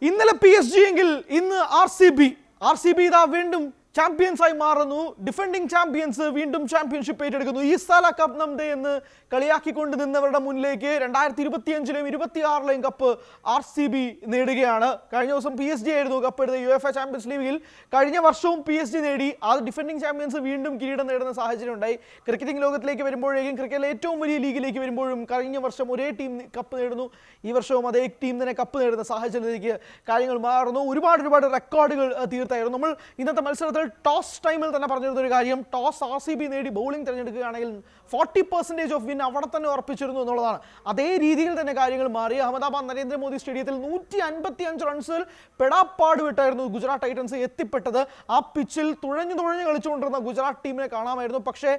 ഇന്നലെ PSG എങ്കിൽ ഇന്ന് RCB ഇതാ വീണ്ടും ചാമ്പ്യൻസ് ആയി മാറുന്നു. ഡിഫെൻഡിംഗ് ചാമ്പ്യൻസ് വീണ്ടും ചാമ്പ്യൻഷിപ്പ് ഏറ്റെടുക്കുന്നു. ഈ സാല കപ്പ് നമ്മുടെ എന്ന് കളിയാക്കിക്കൊണ്ട് നിന്നവരുടെ മുന്നിലേക്ക് 2025-ലെയും 26-ലെയും കപ്പ് RCB നേടുകയാണ്. കഴിഞ്ഞ ദിവസം PSG ആയിരുന്നു കപ്പ് എടുത്ത UEFA ചാമ്പ്യൻസ് ലീഗിൽ. കഴിഞ്ഞ വർഷവും PSG നേടി. അത് ഡിഫെൻഡിംഗ് ചാമ്പ്യൻസ് വീണ്ടും കിരീടം നേടുന്ന സാഹചര്യം ഉണ്ടായി. ക്രിക്കറ്റിംഗ് ലോകത്തിലേക്ക് വരുമ്പോഴേക്കും, ക്രിക്കറ്റിലെ ഏറ്റവും വലിയ ലീഗിലേക്ക് വരുമ്പോഴും കഴിഞ്ഞ വർഷം ഒരേ ടീം കപ്പ് നേടുന്നു, ഈ വർഷവും അതേ ടീം തന്നെ കപ്പ് നേടുന്ന സാഹചര്യത്തിലേക്ക് കാര്യങ്ങൾ മാറുന്നു. ഒരുപാട് റെക്കോർഡുകൾ തീർത്തായിരുന്നു. നമ്മൾ ഇന്നത്തെ മത്സരത്തിൽ ടോസ് ടൈമിൽ തന്നെ പറഞ്ഞിരുന്നൊരു കാര്യം, ടോസ് RCB നേടി ബൗളിംഗ് തിരഞ്ഞെടുക്കുകയാണെങ്കിൽ 40% ഓഫ് വിൻ അവിടെ തന്നെ ഉറപ്പിച്ചിരുന്നു എന്നുള്ളതാണ്. അതേ രീതിയിൽ തന്നെ കാര്യങ്ങൾ മാറി. അഹമ്മദാബാദ് നരേന്ദ്രമോദി സ്റ്റേഡിയത്തിൽ 155 റൺസിൽ പെടാപ്പാട് വിട്ടായിരുന്നു ഗുജറാത്ത് ടൈറ്റൻസ് എത്തിപ്പെട്ടത്. ആ പിച്ചിൽ തുഴഞ്ഞു കളിച്ചുകൊണ്ടിരുന്ന ഗുജറാത്ത് ടീമിനെ കാണാമായിരുന്നു. പക്ഷേ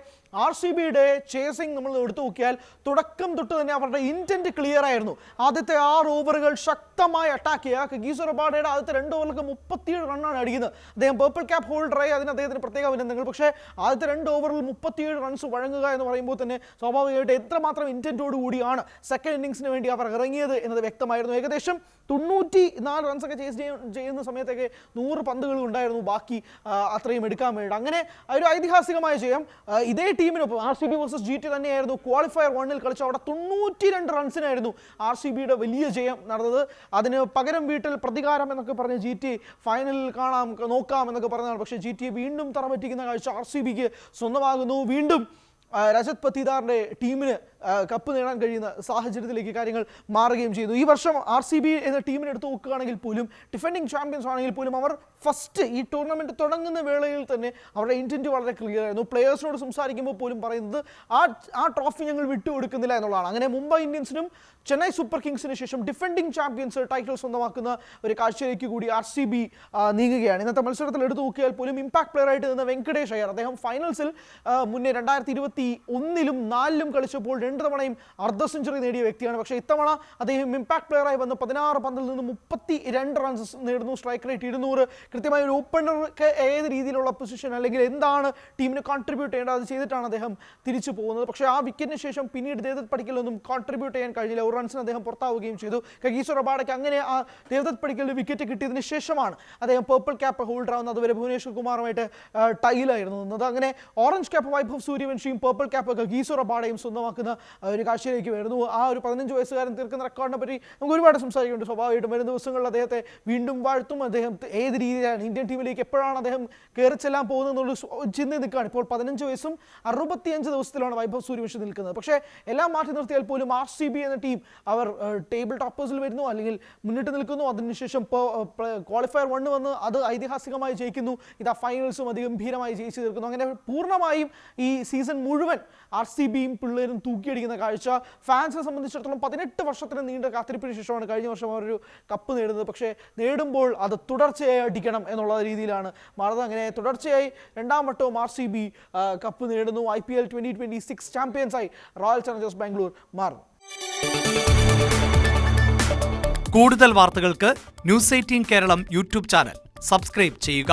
RCBയുടെ ചേസിംഗ് നമ്മൾ എടുത്തു നോക്കിയാൽ തുടക്കം തൊട്ട് തന്നെ അവരുടെ ഇന്റന്റ് ക്ലിയർ ആയിരുന്നു. ആദ്യത്തെ 6 ഓവറുകൾ ശക്തമായി അറ്റാക്ക് ചെയ്യുക. കഗീസോ റബാഡയുടെ ആദ്യത്തെ 2 ഓവറുകൾക്ക് 37 റണ്ണാണ് അടിക്കുന്നത്. അദ്ദേഹം പേർപ്പിൾ ക്യാപ്പ് ഹോൾഡറായി, അതിന് അദ്ദേഹത്തിന് പ്രത്യേക അഭിനന്ദനങ്ങൾ. പക്ഷേ ആദ്യത്തെ 2 ഓവറിൽ 37 റൺസ് വഴങ്ങുക എന്ന് പറയുമ്പോൾ തന്നെ സ്വാഭാവികമായിട്ട് എത്രമാത്രം ഇന്റന്റോട് കൂടിയാണ് സെക്കൻഡ് ഇന്നിംഗ്സിന് വേണ്ടി അവർ ഇറങ്ങിയത് എന്നത് വ്യക്തമായിരുന്നു. ഏകദേശം 94 റൺസൊക്കെ ചേസ് ചെയ്യുന്ന സമയത്തൊക്കെ 100 പന്തുകൾ ഉണ്ടായിരുന്നു ബാക്കി അത്രയും എടുക്കാൻ വേണ്ടി. അങ്ങനെ ഒരു ഐതിഹാസികമായ ജയം. ഇതേ ടീമിനൊപ്പം RCB വേഴ്സസ് GT തന്നെയായിരുന്നു ക്വാളിഫയർ 1-ൽ കളിച്ച. അവിടെ 92 റൺസിനായിരുന്നു RCBയുടെ വലിയ ജയം നടന്നത്. അതിന് പകരം വീട്ടിൽ പ്രതികാരം എന്നൊക്കെ പറഞ്ഞ് GT ഫൈനലിൽ നോക്കാം എന്നൊക്കെ പറഞ്ഞതാണ്. പക്ഷേ GT വീണ്ടും തറപറ്റിക്കുന്ന കാഴ്ച RCBക്ക് സ്വന്തമാകുന്നു. വീണ്ടും രജത് പത്തിദാറിന്റെ ടീമിന് കപ്പ് നേടാൻ കഴിയുന്ന സാഹചര്യത്തിലേക്ക് കാര്യങ്ങൾ മാറുകയും ചെയ്തു. ഈ വർഷം RCB എന്ന ടീമിനെ എടുത്ത് നോക്കുകയാണെങ്കിൽ പോലും, ഡിഫെൻഡിംഗ് ചാമ്പ്യൻസ് ആണെങ്കിൽ പോലും, അവർ ഫസ്റ്റ് ഈ ടൂർണമെന്റ് തുടങ്ങുന്ന വേളയിൽ തന്നെ അവരുടെ ഇന്റന്റ് വളരെ ക്ലിയർ ആയിരുന്നു. പ്ലെയേഴ്സിനോട് സംസാരിക്കുമ്പോൾ പോലും പറയുന്നത് ആ ട്രോഫി ഞങ്ങൾ വിട്ടുകൊടുക്കുന്നില്ല എന്നുള്ളതാണ്. അങ്ങനെ മുംബൈ ഇന്ത്യൻസിനും ചെന്നൈ സൂപ്പർ കിങ്സിന് ശേഷം ഡിഫെൻഡിംഗ് ചാമ്പ്യൻസ് ടൈറ്റിൽ സ്വന്തമാക്കുന്ന ഒരു കാഴ്ചയിലേക്ക് കൂടി RCB നീങ്ങുകയാണ്. ഇന്നത്തെ മത്സരത്തിൽ എടുത്തു നോക്കിയാൽ പോലും ഇമ്പാക്ട് പ്ലെയർ ആയിട്ട് നിന്ന വെങ്കടേഷ് അയ്യർ, അദ്ദേഹം ഫൈനൽസിൽ മുന്നേ 2021-ലും 4-ലും കളിച്ചപ്പോൾ 2 തവണയും അർദ്ധ സെഞ്ചുറി നേടിയ വ്യക്തിയാണ്. പക്ഷേ ഇത്തവണ അദ്ദേഹം ഇമ്പാക്ട് പ്ലെയറായി വന്ന് 16 പന്തിൽ നിന്ന് 32 റൺസ് നേടുന്നു. Strike rate 200. കൃത്യമായ ഒരു ഓപ്പണർക്ക് ഏത് രീതിയിലുള്ള പൊസിഷൻ അല്ലെങ്കിൽ എന്താണ് ടീമിന് കോൺട്രിബ്യൂട്ട് ചെയ്യേണ്ടത് അത് ചെയ്തിട്ടാണ് അദ്ദേഹം തിരിച്ചു പോകുന്നത്. പക്ഷേ ആ വിക്കറ്റിന് ശേഷം പിന്നീട് ദേവദത്ത് പടിക്കലൊന്നും കോൺട്രിബ്യൂട്ട് ചെയ്യാൻ കഴിഞ്ഞില്ല. 1 റൺസിന് അദ്ദേഹം പുറത്താവുകയും ചെയ്തു. കഗീസോ റബാഡയ്ക്ക് അങ്ങനെ ആ ദേവദത്ത് പടിക്കലിന് വിക്കറ്റ് കിട്ടിയതിന് ശേഷമാണ് അദ്ദേഹം പേർപ്പിൾ ക്യാപ്പ് ഹോൾഡർ ആവുന്നത്. അതുവരെ ഭുവനേശ്വർ കുമാറുമായിട്ട് ടൈലായിരുന്നു നിന്നത്. അങ്ങനെ ഓറഞ്ച് ക്യാപ്പ് വൈഭവ് സൂര്യവംശിയും പേർപ്പിൾ ക്യാപ്പ് കഗീസോ റബാഡയും സ്വന്തമാക്കുന്ന ഒരു കാഴ്ചയിലേക്ക് വരുന്നു. ആ ഒരു 15 വയസ്സുകാരൻ തീർക്കുന്ന റെക്കോർഡിനെ പറ്റി നമുക്ക് ഒരുപാട് സംസാരിക്കുന്നുണ്ട്. സ്വാഭാവികമായിട്ടും വരുന്ന ദിവസങ്ങളിൽ അദ്ദേഹത്തെ വീണ്ടും വാഴ്ത്തും. അദ്ദേഹം ഏത് രീതിയിലാണ് ഇന്ത്യൻ ടീമിലേക്ക് എപ്പോഴാണ് അദ്ദേഹം കയറി ചെല്ലാൻ പോകുന്നത് എന്നുള്ള ചിന്ത നിൽക്കുകയാണ്. ഇപ്പോൾ 15 വയസ്സും 65 ദിവസത്തിലാണ് വൈഭവ് സൂര്യവംശി നിൽക്കുന്നത്. പക്ഷേ എല്ലാം മാറ്റി നിർത്തിയാൽ പോലും RCB എന്ന ടീം അവർ ടേബിൾ ടോപ്പേഴ്സിൽ വരുന്നു, അല്ലെങ്കിൽ മുന്നിട്ട് നിൽക്കുന്നു. അതിനുശേഷം ക്വാളിഫയർ 1 വന്ന് അത് ഐതിഹാസികമായി ജയിക്കുന്നു. ഇതാ ഫൈനൽസും അതിഗംഭീരമായി ജയിച്ചു തീർക്കുന്നു. അങ്ങനെ പൂർണ്ണമായും ഈ സീസൺ മുഴുവൻ RCBയും പിള്ളേരും തൂക്കിയടിക്കുന്ന കാഴ്ച. ഫാൻസിനെ സംബന്ധിച്ചിടത്തോളം 18 വർഷത്തിന് നീണ്ട കാത്തിരിപ്പിന് ശേഷമാണ് കഴിഞ്ഞ വർഷം അവരൊരു കപ്പ് നേടുന്നത്. പക്ഷേ നേടുമ്പോൾ അത് തുടർച്ചയായി അടിക്കണം എന്നുള്ള രീതിയിലാണ് മാറുന്നത്. അങ്ങനെ തുടർച്ചയായി 2ാം വട്ടവും RCB കപ്പ് നേടുന്നു. IPL 2026 ചാമ്പ്യൻസായി റോയൽ ചലഞ്ചേഴ്സ് ബാംഗ്ലൂർ മാറുന്നു. കൂടുതൽ വാർത്തകൾക്ക് News 18 Kerala YouTube channel subscribe ചെയ്യുക.